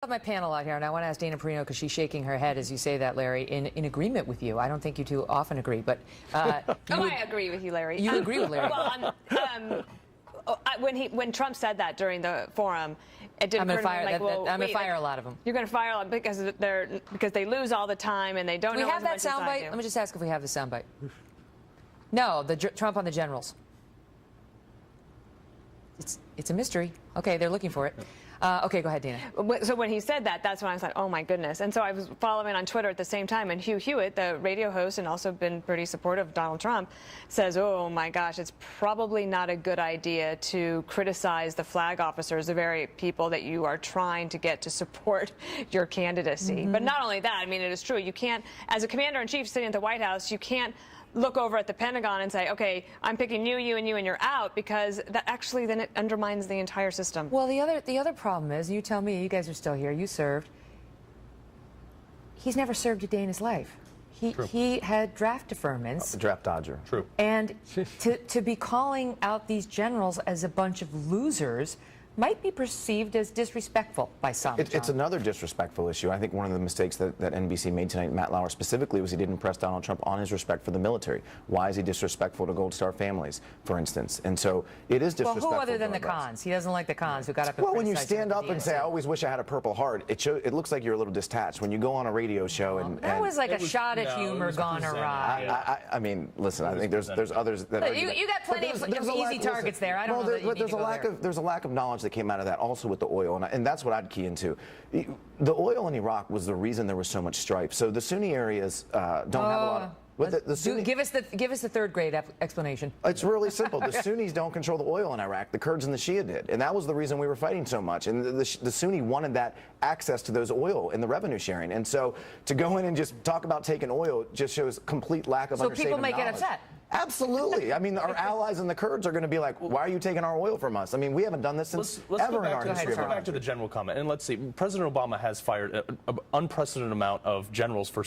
have my panel out here, and I want to ask Dana Perino, because she's shaking her head as you say that, Larry, in agreement with you. I don't think you two often agree, but... I agree with you, Larry. You agree with Larry? Well, when Trump said that during the forum, it didn't I'm going to fire a lot of them. You're going to fire a lot because they lose all the time and they don't know. Do we have that soundbite? Let me just ask if we have the soundbite. No, Trump on the generals. It's a mystery. Okay, they're looking for it. Okay, go ahead, Dana. So when he said that, that's when I was like, oh my goodness. And so I was following on Twitter at the same time, and Hugh Hewitt, the radio host and also been pretty supportive of Donald Trump, says, oh my gosh, it's probably not a good idea to criticize the flag officers, the very people that you are trying to get to support your candidacy. But not only that, I mean, it is true. You can't, as a commander-in-chief sitting at the White House, you can't look over at the Pentagon and say, okay, I'm picking you, and you're out, because that actually then it undermines the entire system. Well, the other problem is, you tell me, you guys are still here, you served. He's never served a day in his life. He had draft deferments. Draft dodger. True. And to be calling out these generals as a bunch of losers might be perceived as disrespectful by some. It's another disrespectful issue. I think one of the mistakes that NBC made tonight, Matt Lauer specifically, was he didn't press Donald Trump on his respect for the military. Why is he disrespectful to Gold Star families, for instance? And so it is disrespectful. Well, who other than the cons? He doesn't like the cons who got up and Well, when you stand up and say, I always wish I had a Purple Heart, it looks like you're a little detached. When you go on a radio show and... That was like a shot at humor gone awry. I mean, listen, I think there's others that... You got plenty of easy targets there. I don't know that you need to go there. There's a lack of knowledge that came out of that also with the oil, and that's what I'd key into. The oil in Iraq was the reason there was so much strife. So the Sunni areas don't have a lot of... Give us the third grade explanation. It's really simple. The Sunnis don't control the oil in Iraq. The Kurds and the Shia did, and that was the reason we were fighting so much. And the Sunni wanted that access to those oil and the revenue sharing. And so to go in and just talk about taking oil just shows complete lack of understanding. So people may get upset. Absolutely. I mean, our allies and the Kurds are going to be like, why are you taking our oil from us? I mean, we haven't done this since ever in our history. Let's go back to the general comment, and let's see. President Obama has fired an unprecedented amount of generals for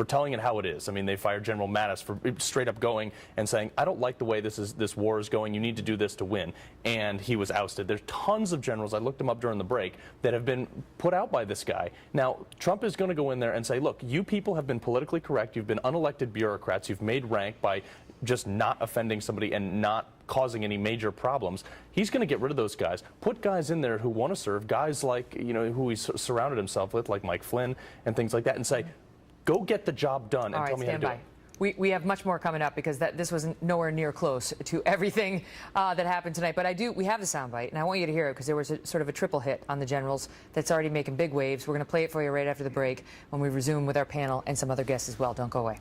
telling it how it is. I mean, they fired General Mattis for straight up going and saying, I don't like the way this war is going. You need to do this to win. And he was ousted. There's tons of generals, I looked them up during the break, that have been put out by this guy. Now, Trump is going to go in there and say, look, you people have been politically correct. You've been unelected bureaucrats. You've made rank by just not offending somebody and not causing any major problems. He's going to get rid of those guys, put guys in there who want to serve, guys like, who he's surrounded himself with, like Mike Flynn and things like that, and say, go get the job done and tell me how to do it. We have much more coming up, because this was nowhere near close to everything that happened tonight. But we have the soundbite, and I want you to hear it, because there was sort of a triple hit on the generals that's already making big waves. We're going to play it for you right after the break when we resume with our panel and some other guests as well. Don't go away.